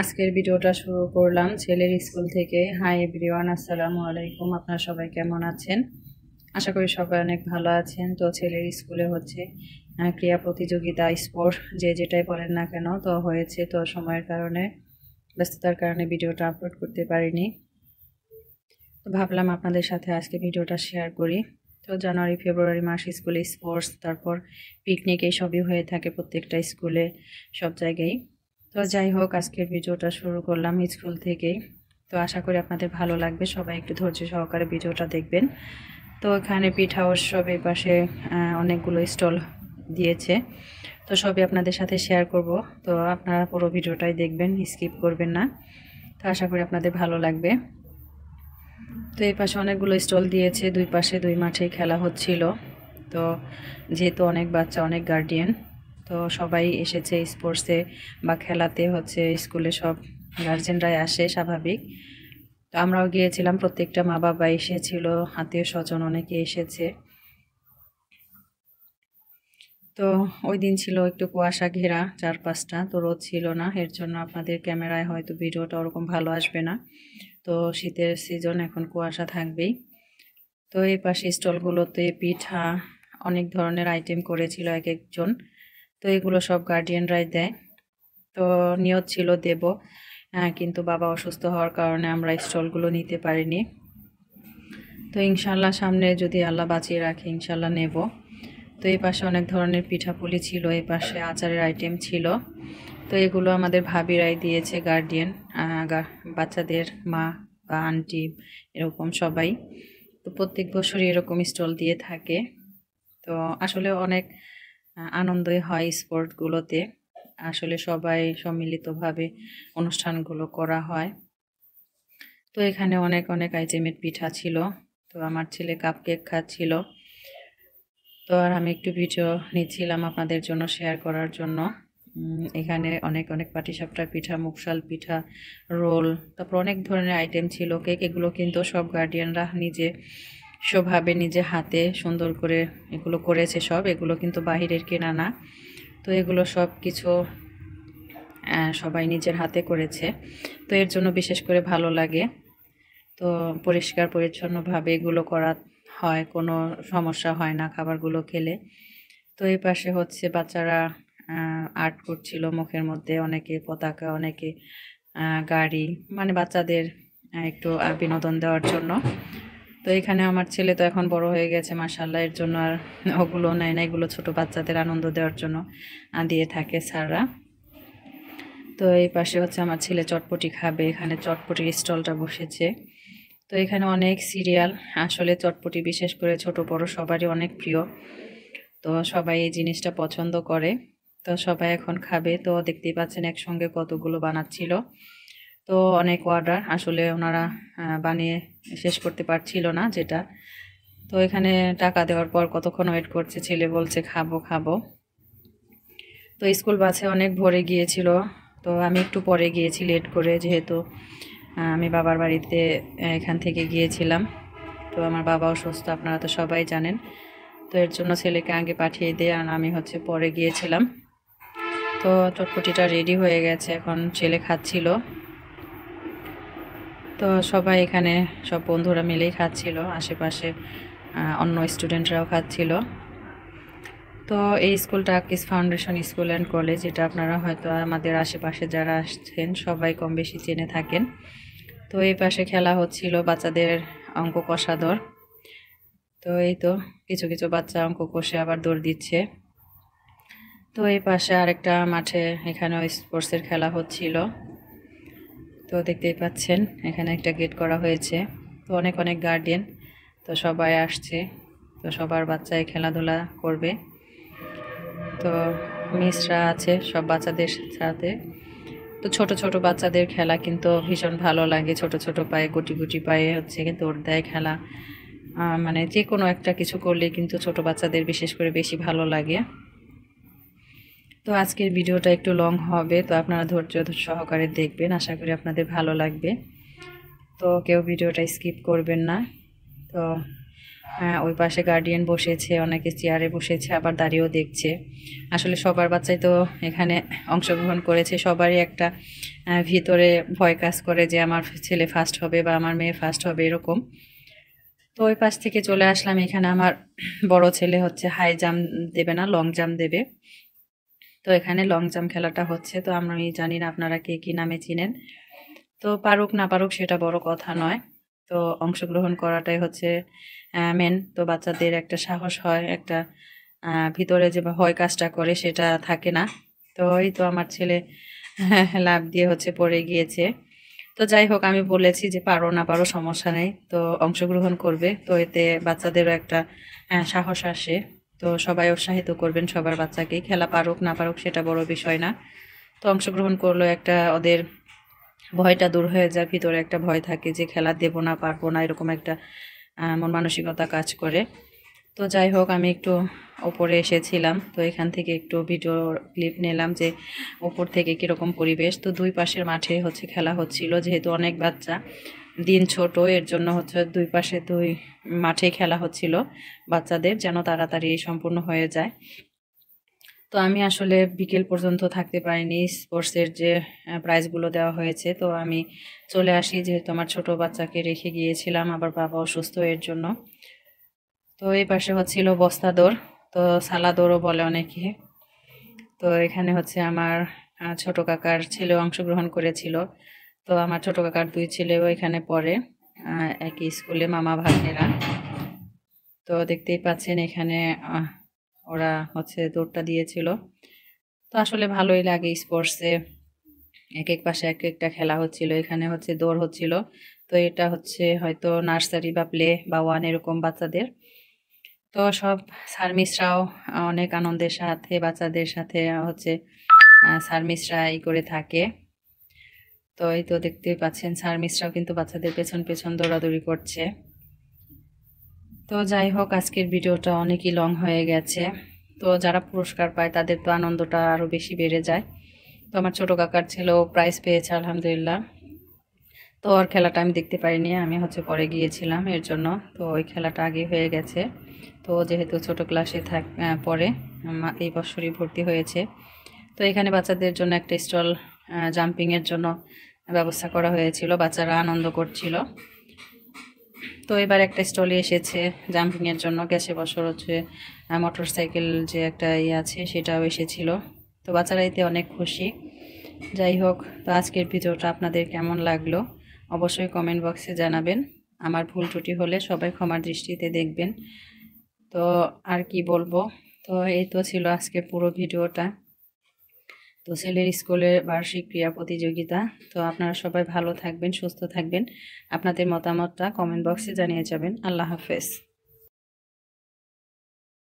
আজকের ভিডিওটা শুরু করলাম ছেলের স্কুল থেকে। হাই এভরিওয়ান, আসসালামু আলাইকুম। আপনারা সবাই কেমন আছেন? আশা করি সবাই অনেক ভালো আছেন। তো ছেলের স্কুলে হচ্ছে ক্রীড়া প্রতিযোগিতা, স্পোর্ট যে যেটাই বলেন না কেন তো হয়েছে। তো সময়ের কারণে, ব্যস্ততার কারণে ভিডিওটা আপলোড করতে পারিনি। তো ভাবলাম আপনাদের সাথে আজকে ভিডিওটা শেয়ার করি। তো জানুয়ারি ফেব্রুয়ারি মাস স্কুলে স্পোর্টস, তারপর পিকনিক, এইসবই হয়ে থাকে প্রত্যেকটা স্কুলে, সব জায়গায়। তো যাই হোক, আজকের ভিডিওটা শুরু করলাম স্কুল থেকেই। তো আশা করি আপনাদের ভালো লাগবে, সবাই একটু ধৈর্য সহকারে ভিডিওটা দেখবেন। তো এখানে পিঠা উৎসব, এই পাশে অনেকগুলো স্টল দিয়েছে। তো সবই আপনাদের সাথে শেয়ার করব। তো আপনারা পুরো ভিডিওটাই দেখবেন, স্কিপ করবেন না। তো আশা করি আপনাদের ভালো লাগবে। তো এই পাশে অনেকগুলো স্টল দিয়েছে, দুই পাশে দুই মাঠেই খেলা হচ্ছিল। তো যেহেতু অনেক বাচ্চা, অনেক গার্ডিয়ান, তো সবাই এসেছে স্পোর্টসে বা খেলাতে, হচ্ছে স্কুলে সব গার্জেনরাই আসে, স্বাভাবিক। তো আমরাও গিয়েছিলাম, প্রত্যেকটা মা বাবা এসেছিল, আত্মীয় স্বজন অনেকে এসেছে। তো ওই দিন ছিল একটু কুয়াশা ঘেরা চারপাশটা, তো রোদ ছিল না, এর জন্য আপনাদের ক্যামেরায় হয়তো ভিডিওটা ওরকম ভালো আসবে না। তো শীতের সিজন, এখন কুয়াশা থাকবেই। তো এই পাশে স্টলগুলোতে পিঠা, অনেক ধরনের আইটেম করেছিল এক একজন। তো এগুলো সব গার্ডিয়ানরাই দেয়। তো নিয়ত ছিল দেব, কিন্তু বাবা অসুস্থ হওয়ার কারণে আমরা স্টলগুলো নিতে পারিনি। তো ইনশাল্লাহ সামনে যদি আল্লাহ বাঁচিয়ে রাখে, ইনশাল্লাহ নেব। তো এই পাশে অনেক ধরনের পিঠাপুলি ছিল, এই পাশে আচারের আইটেম ছিল। তো এগুলো আমাদের ভাবিরাই দিয়েছে, গার্ডিয়ান, বাচ্চাদের মা বা আন্টি, এরকম সবাই। তো প্রত্যেক বছরই এরকম স্টল দিয়ে থাকে। তো আসলে অনেক আনন্দই হয় স্পোর্টগুলোতে, আসলে সবাই সম্মিলিতভাবে অনুষ্ঠানগুলো করা হয়। তো এখানে অনেক অনেক আইটেমের পিঠা ছিল। তো আমার ছেলে কাপ কেক খাচ্ছিল। তো আর আমি একটু ভিডিও নিচ্ছিলাম আপনাদের জন্য, শেয়ার করার জন্য। এখানে অনেক অনেক পাটিসাপটা পিঠা, মুগশাল পিঠা, রোল, তারপর অনেক ধরনের আইটেম ছিল। কেক এগুলো কিন্তু সব গার্ডিয়ানরা নিজে স্বভাবে, নিজে হাতে সুন্দর করে এগুলো করেছে সব, এগুলো কিন্তু বাহিরের কেনা না। তো এগুলো সব কিছু সবাই নিজের হাতে করেছে। তো এর জন্য বিশেষ করে ভালো লাগে। তো পরিষ্কার পরিচ্ছন্নভাবে এগুলো করা হয়, কোনো সমস্যা হয় না খাবারগুলো খেলে। তো এই পাশে হচ্ছে বাচ্চারা আর্ট করছিল মুখের মধ্যে, অনেকে পতাকা, অনেকে গাড়ি, মানে বাচ্চাদের একটু বিনোদন দেওয়ার জন্য। তো এখানে আমার ছেলে তো এখন বড় হয়ে গেছে মাশাআল্লাহ, এর জন্য আর ওগুলো নেয় না, এগুলো ছোট বাচ্চাদের আনন্দ দেওয়ার জন্য দিয়ে থাকে স্যাররা। তো এই পাশে হচ্ছে আমার ছেলে চটপটি খাবে, এখানে চটপটির স্টলটা বসেছে। তো এখানে অনেক সিরিয়াল, আসলে চটপটি বিশেষ করে ছোট বড় সবারই অনেক প্রিয়। তো সবাই এই জিনিসটা পছন্দ করে। তো সবাই এখন খাবে। তো দেখতেই পাচ্ছেন একসঙ্গে কতগুলো বানাচ্ছিল। তো অনেক অর্ডার, আসলে ওনারা বানিয়ে শেষ করতে পারছিল না যেটা। তো এখানে টাকা দেওয়ার পর কতক্ষণ ওয়েট করছে, ছেলে বলছে খাবো খাবো। তো স্কুল বাসে অনেক ভরে গিয়েছিল। তো আমি একটু পরে গিয়েছি লেট করে, যেহেতু আমি বাবার বাড়িতে এখান থেকে গিয়েছিলাম। তো আমার বাবা অসুস্থ, আপনারা তো সবাই জানেন। তো এর জন্য ছেলেকে আগে পাঠিয়ে দিয়ে আর আমি হচ্ছে পরে গিয়েছিলাম। তো চটপটিটা রেডি হয়ে গেছে, এখন ছেলে খাচ্ছিল। তো সবাই এখানে, সব বন্ধুরা মিলেই খাচ্ছিল, আশেপাশে অন্য স্টুডেন্টরাও খাচ্ছিল। তো এই স্কুলটা আকিস ফাউন্ডেশন স্কুল অ্যান্ড কলেজ, এটা আপনারা হয়তো আমাদের আশেপাশে যারা আসছেন সবাই কম বেশি জেনে থাকেন। তো এই পাশে খেলা হচ্ছিল বাচ্চাদের অঙ্ক কষাদর। তো এই তো কিছু কিছু বাচ্চা অঙ্ক কষে আবার দৌড় দিচ্ছে। তো এই পাশে আরেকটা মাঠে, এখানেও স্পোর্টসের খেলা হচ্ছিল। তো দেখতেই পাচ্ছেন এখানে একটা গেট করা হয়েছে। তো অনেক অনেক গার্ডিয়ান, তো সবাই আসছে। তো সবার বাচ্চাই খেলাধুলা করবে। তো মিসরা আছে সব বাচ্চাদের সাথে। তো ছোট ছোট বাচ্চাদের খেলা কিন্তু ভীষণ ভালো লাগে, ছোট ছোট পায়ে, গুটি গুটি পায়ে হচ্ছে কিন্তু দৌড় দেয় খেলা। মানে যে কোনো একটা কিছু করলে কিন্তু ছোট বাচ্চাদের বিশেষ করে বেশি ভালো লাগে। তো আজকের ভিডিওটা একটু লং হবে, তো আপনারা ধৈর্য সহকারে দেখবেন, আশা করি আপনাদের ভালো লাগবে। তো কেউ ভিডিওটা স্কিপ করবেন না। তো ওই পাশে গার্ডিয়ান বসেছে, অনেকে চেয়ারে বসেছে, আবার দাঁড়িয়েও দেখছে। আসলে সবার বাচ্চাই তো এখানে অংশগ্রহণ করেছে, সবারই একটা ভিতরে ভয় কাজ করে যে আমার ছেলে ফার্স্ট হবে বা আমার মেয়ে ফার্স্ট হবে এরকম। তো ওই পাশ থেকে চলে আসলাম, এখানে আমার বড় ছেলে হচ্ছে হাই জাম্প দেবে না, লং জাম্প দেবে। তো এখানে লং জাম্প খেলাটা হচ্ছে, তো আমি জানি না আপনারা কে কী নামে চিনেন। তো পারুক না পারুক সেটা বড় কথা নয়, তো অংশগ্রহণ করাটাই হচ্ছে মেন। তো বাচ্চাদের একটা সাহস হয়, একটা ভিতরে যে ভয় কাজটা করে সেটা থাকে না। তো এই তো আমার ছেলে লাফ দিয়ে হচ্ছে পড়ে গিয়েছে। তো যাই হোক, আমি বলেছি যে পারো না পারো সমস্যা নেই, তো অংশগ্রহণ করবে, তো এতে বাচ্চাদেরও একটা সাহস আসে। তো সবাই উৎসাহিত করবেন সবার বাচ্চাকেই, খেলা পারুক না পারুক সেটা বড় বিষয় না। তো অংশগ্রহণ করলো একটা ওদের ভয়টা দূর হয়ে যায়, ভিতরে একটা ভয় থাকে যে খেলা দেবো না পারবো না এরকম একটা মন মানসিকতা কাজ করে। তো যাই হোক, আমি একটু ওপরে এসেছিলাম, তো এখান থেকে একটু ভিডিও ক্লিপ নিলাম যে ওপর থেকে কীরকম পরিবেশ। তো দুই পাশের মাঠে হচ্ছে খেলা হচ্ছিল, যেহেতু অনেক বাচ্চা, দিন ছোট, এর জন্য হচ্ছে দুই পাশে দুই মাঠে খেলা হচ্ছিল বাচ্চাদের, যেন তাড়াতাড়ি সম্পূর্ণ হয়ে যায়। তো আমি আসলে বিকেল পর্যন্ত থাকতে পারিনি, স্পোর্টসের যে প্রাইজগুলো দেওয়া হয়েছে, তো আমি চলে আসি, যেহেতু আমার ছোট বাচ্চাকে রেখে গিয়েছিলাম, আবার বাবা অসুস্থ এর জন্য। তো এই পাশে হচ্ছিল বস্তা দৌড়, তো সালা দৌড়ও বলে অনেকে। তো এখানে হচ্ছে আমার ছোট কাকার ছেলেও অংশগ্রহণ করেছিল। তো আমার ছোট কাকার দুই ছেলেও এখানে পড়ে একই স্কুলে, মামা ভাগ্নেরা। তো দেখতেই পাচ্ছেন এখানে ওরা হচ্ছে দৌড়টা দিয়েছিল। তো আসলে ভালোই লাগে স্পোর্টসে, এক এক পাশে এক একটা খেলা হচ্ছিল, এখানে হচ্ছে দৌড় হচ্ছিল। তো এটা হচ্ছে হয়তো নার্সারি বা প্লে বা ওয়ান এরকম বাচ্চাদের। তো সব স্যার মিসরাও অনেক আনন্দের সাথে বাচ্চাদের সাথে হচ্ছে স্যার মিসরা ই করে থাকে। তো এই তো দেখতেই পাচ্ছেন স্যার মিসরাও কিন্তু বাচ্চাদের পেছন পেছন দৌড়াদৌড়ি করছে। তো যাই হোক, আজকের ভিডিওটা অনেকই লং হয়ে গেছে। তো যারা পুরস্কার পায় তাদের তো আনন্দটা আরও বেশি বেড়ে যায়। তো আমার ছোট কাকার ছেলেও প্রাইজ পেয়েছে আলহামদুলিল্লাহ। তো ওর খেলাটা আমি দেখতে পারিনি, আমি হচ্ছে পরে গিয়েছিলাম এর জন্য। তো ওই খেলাটা আগে হয়ে গেছে। তো যেহেতু ছোট ক্লাসে পড়ে, এই বছরই ভর্তি হয়েছে। তো এখানে বাচ্চাদের জন্য একটা স্টল জাম্পিংয়ের জন্য ব্যবস্থা করা হয়েছিল, বাচ্চারা আনন্দ করছিল। তো এবার একটা স্টলে এসেছে জাম্পিংয়ের জন্য, গেছে বছর হচ্ছে মোটর সাইকেল যে একটা ইয়ে আছে সেটাও এসেছিল। তো বাচ্চারা এতে অনেক খুশি। যাই হোক, তো আজকের ভিডিওটা আপনাদের কেমন লাগলো অবশ্যই কমেন্ট বক্সে জানাবেন। আমার ভুল ত্রুটি হলে সবাই ক্ষমার দৃষ্টিতে দেখবেন। তো আর কি বলবো, তো এই তো ছিল আজকের পুরো ভিডিওটা। তো ছেলের স্কুলে বার্ষিক ক্রীড়া প্রতিযোগিতা। তো আপনারা সবাই ভালো থাকবেন, সুস্থ থাকবেন। আপনাদের মতামতটা কমেন্ট বক্সে জানিয়ে যাবেন। আল্লাহ হাফেজ।